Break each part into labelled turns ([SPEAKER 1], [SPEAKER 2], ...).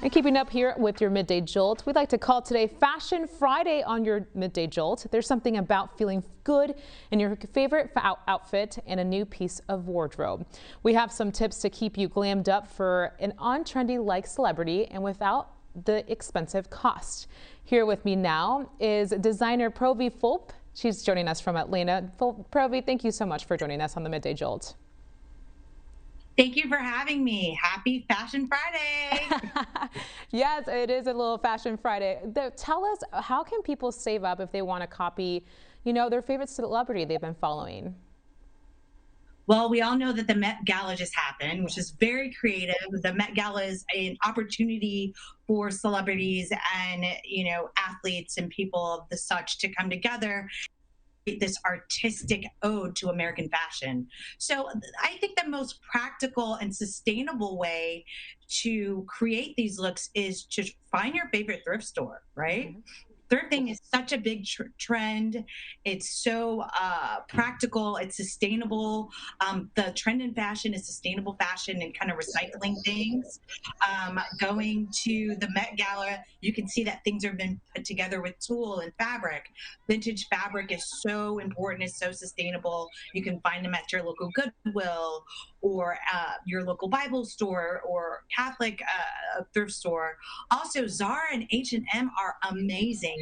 [SPEAKER 1] And keeping up here with your Midday Jolt, we'd like to call today Fashion Friday on your Midday Jolt. There's something about feeling good in your favorite outfit and a new piece of wardrobe. We have some tips to keep you glammed up for an on-trendy like celebrity and without the expensive cost. Here with me now is designer Provi Fulp. She's joining us from Atlanta. Provi, thank you so much for joining us on the Midday Jolt.
[SPEAKER 2] Thank you for having me. Happy Fashion Friday.
[SPEAKER 1] Yes, it is a little Fashion Friday. Tell us, how can people save up if they want to copy, their favorite celebrity they've been following?
[SPEAKER 2] Well, we all know that the Met Gala just happened, which is very creative. The Met Gala is an opportunity for celebrities and, athletes and people of the such to come together, this artistic ode to American fashion. So I think the most practical and sustainable way to create these looks is to find your favorite thrift store, right?
[SPEAKER 1] Okay.
[SPEAKER 2] Thrifting is such a big trend. It's so practical. It's sustainable. The trend in fashion is sustainable fashion and kind of recycling things. Going to the Met Gala, you can see that things have been put together with tulle and fabric. Vintage fabric is so important. It's so sustainable. You can find them at your local Goodwill or your local Bible store or Catholic thrift store. Also, Zara and H&M are amazing.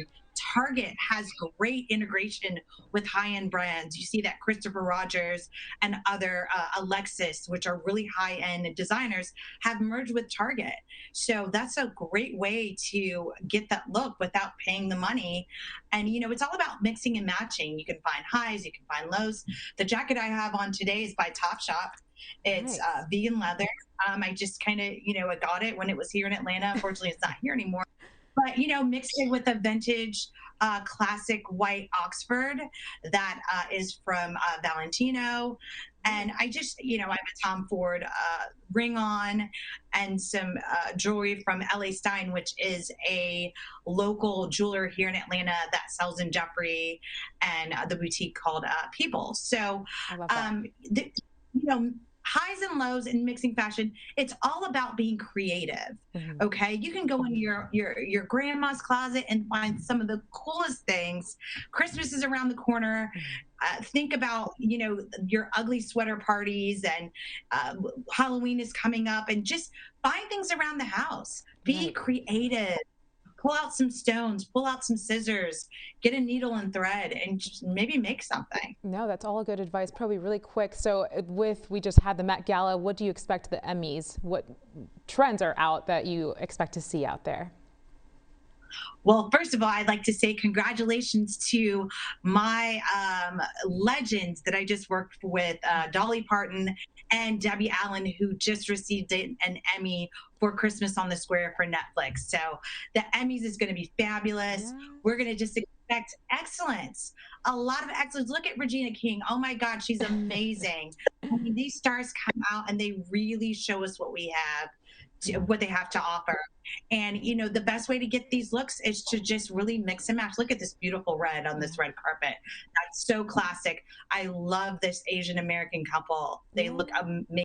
[SPEAKER 2] Target has great integration with high-end brands. You see that Christopher Rogers and other Alexis, which are really high-end designers, have merged with Target. So that's a great way to get that look without paying the money. And it's all about mixing and matching. You can find highs, you can find lows. The jacket I have on today is by Topshop. It's
[SPEAKER 1] Nice.
[SPEAKER 2] vegan leather. I just kind of, I got it when it was here in Atlanta. Unfortunately, it's not here anymore. But, mixed it with a vintage classic white Oxford that is from Valentino. And I just, I have a Tom Ford ring on and some jewelry from LA Stein, which is a local jeweler here in Atlanta that sells in Jeffrey and the boutique called People. So,
[SPEAKER 1] I love that.
[SPEAKER 2] the, you know, highs and lows in mixing fashion, it's all about being creative.
[SPEAKER 1] Mhm.
[SPEAKER 2] Okay, you can go into your grandma's closet and find some of the coolest things. Christmas is around the corner. Think about your ugly sweater parties, and Halloween is coming up, and just find things around the house. Be
[SPEAKER 1] Right.
[SPEAKER 2] creative. Pull out some stones, pull out some scissors, get a needle and thread, and just maybe make something.
[SPEAKER 1] No, that's all good advice. Probably really quick. So we just had the Met Gala. What do you expect the Emmys? What trends are out that you expect to see out there?
[SPEAKER 2] Well, first of all, I'd like to say congratulations to my legends that I just worked with, Dolly Parton and Debbie Allen, who just received an Emmy for Christmas on the Square for Netflix. So the Emmys is going to be fabulous. We're
[SPEAKER 1] Yes.
[SPEAKER 2] going to just expect excellence, a lot of excellence. Look at Regina King. Oh my God, she's amazing. I mean, these stars come out and they really show us what we have,
[SPEAKER 1] Yeah.
[SPEAKER 2] what they have to offer. And the best way to get these looks is to just really mix and match. Look at this beautiful red on
[SPEAKER 1] Yeah.
[SPEAKER 2] this red carpet. That's so classic. I love this Asian American couple. They
[SPEAKER 1] Yeah.
[SPEAKER 2] look amazing.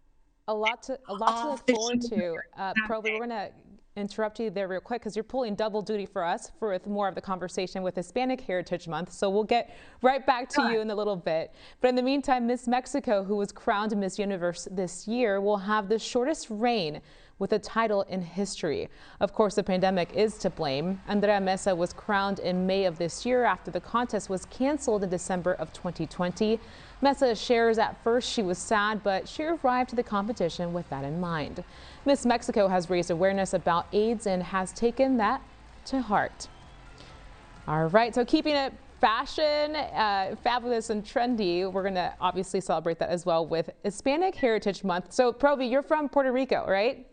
[SPEAKER 1] A lot to look
[SPEAKER 2] Off the
[SPEAKER 1] forward
[SPEAKER 2] shoe.
[SPEAKER 1] to. Provi, we're going to interrupt you there real quick because you're pulling double duty for us for more of the conversation with Hispanic Heritage Month. So we'll get right back to you in a little bit. But in the meantime, Miss Mexico, who was crowned Miss Universe this year, will have the shortest reign with a title in history. Of course, the pandemic is to blame. Andrea Mesa was crowned in May of this year after the contest was canceled in December of 2020. Mesa shares at first she was sad, but she arrived to the competition with that in mind. Miss Mexico has raised awareness about AIDS and has taken that to heart. All right, so keeping it fashion, fabulous and trendy, we're going to obviously celebrate that as well with Hispanic Heritage Month. So Provi, you're from Puerto Rico, right?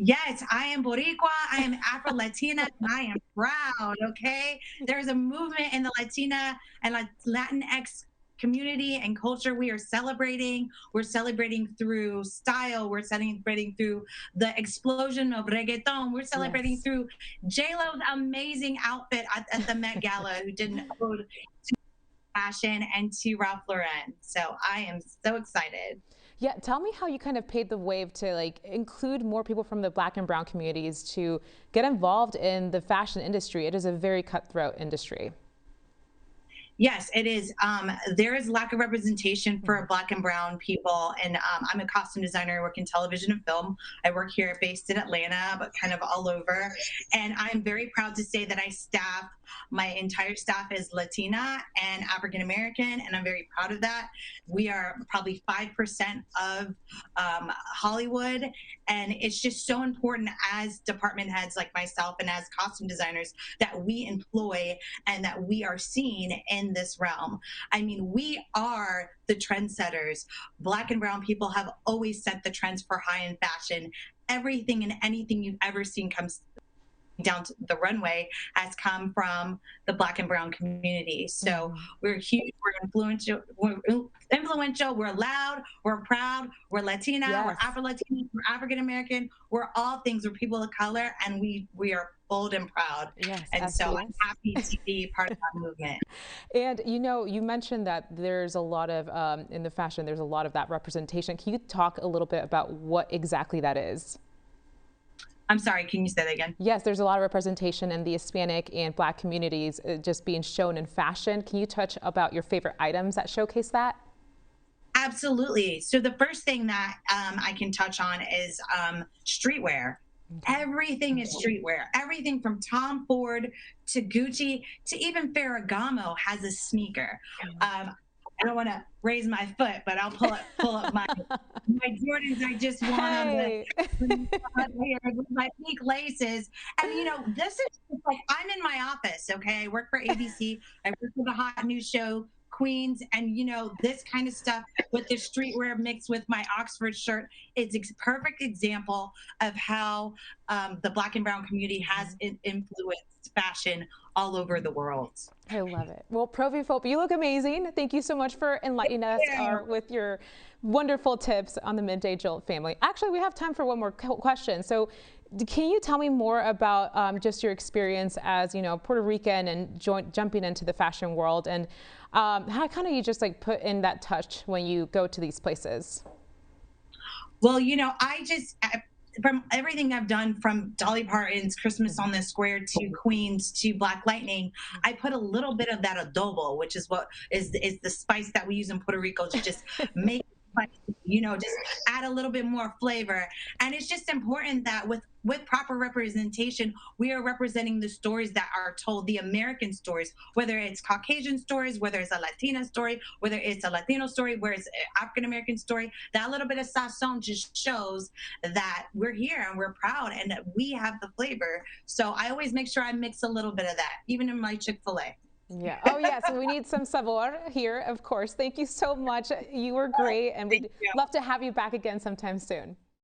[SPEAKER 2] Yes, I am Boricua. I am Afro Latina, and I am proud. Okay, there's a movement in the Latina and Latinx community and culture. We are celebrating. We're celebrating through style. We're celebrating through the explosion of reggaeton. We're celebrating
[SPEAKER 1] Yes.
[SPEAKER 2] through J Lo's amazing outfit at the Met Gala, who did an ode to fashion and to Ralph Lauren. So I am so excited.
[SPEAKER 1] Yeah, tell me how you kind of paved the way to like include more people from the Black and brown communities to get involved in the fashion industry. It is a very cutthroat industry.
[SPEAKER 2] Yes, it is. There is lack of representation for Black and brown people, and I'm a costume designer. I work in television and film. I work here, based in Atlanta, but kind of all over. And I'm very proud to say that my entire staff is Latina and African American, and I'm very proud of that. We are probably 5% of Hollywood, and it's just so important as department heads like myself and as costume designers that we employ and that we are seen in this realm. I mean, we are the trendsetters. Black and brown people have always set the trends for high-end fashion. Everything and anything you've ever seen comes down to the runway has come from the Black and brown community. So we're huge, we're influential, we're loud, we're proud, we're Latina, we're
[SPEAKER 1] Yes.
[SPEAKER 2] Afro-Latina, we're African American, we're all things, we're people of color, and we are bold and proud.
[SPEAKER 1] Yes,
[SPEAKER 2] And so I'm
[SPEAKER 1] FBS.
[SPEAKER 2] happy to be part of that movement.
[SPEAKER 1] And you know, you mentioned that there's a lot of, in the fashion, there's a lot of that representation. Can you talk a little bit about what exactly that is?
[SPEAKER 2] I'm sorry, can you say that again?
[SPEAKER 1] Yes, there's a lot of representation in the Hispanic and Black communities just being shown in fashion. Can you touch about your favorite items that showcase that?
[SPEAKER 2] Absolutely. So the first thing that I can touch on is streetwear. Everything is streetwear. Everything from Tom Ford to Gucci to even Ferragamo has a sneaker. I don't want to raise my foot, but I'll pull up my Jordans I just won on
[SPEAKER 1] Hey.
[SPEAKER 2] with my pink laces. And you know, this is just like I'm in my office, okay? I work for ABC. I work for the hot news show Queens, and you know, this kind of stuff with the streetwear mixed with my Oxford shirt is a perfect example of how the Black and brown community has influenced fashion all over the world.
[SPEAKER 1] I love it. Well, Provi Fulp, you look amazing. Thank you so much for enlightening us
[SPEAKER 2] Yeah.
[SPEAKER 1] with your wonderful tips on the Midday Jolt family. Actually, we have time for one more question. So can you tell me more about just your experience as, you know, Puerto Rican and jumping into the fashion world, and how kind of you just like put in that touch when you go to these places?
[SPEAKER 2] Well, you know, from everything I've done, from Dolly Parton's Christmas on the Square to Queens to Black Lightning, I put a little bit of that adobo, which is what is the spice that we use in Puerto Rico to just make it spicy, you know, just add a little bit more flavor. And it's just important that with proper representation, we are representing the stories that are told, the American stories, whether it's Caucasian stories, whether it's a Latina story, whether it's a Latino story, where it's an African American story. That little bit of sazon just shows that we're here and we're proud and that we have the flavor. So I always make sure I mix a little bit of that, even in my Chick-fil-A.
[SPEAKER 1] Yeah. Oh, yes. We need some sabor here, of course. Thank you so much. You were great, and
[SPEAKER 2] Thank
[SPEAKER 1] we'd
[SPEAKER 2] you.
[SPEAKER 1] love to have you back again sometime soon.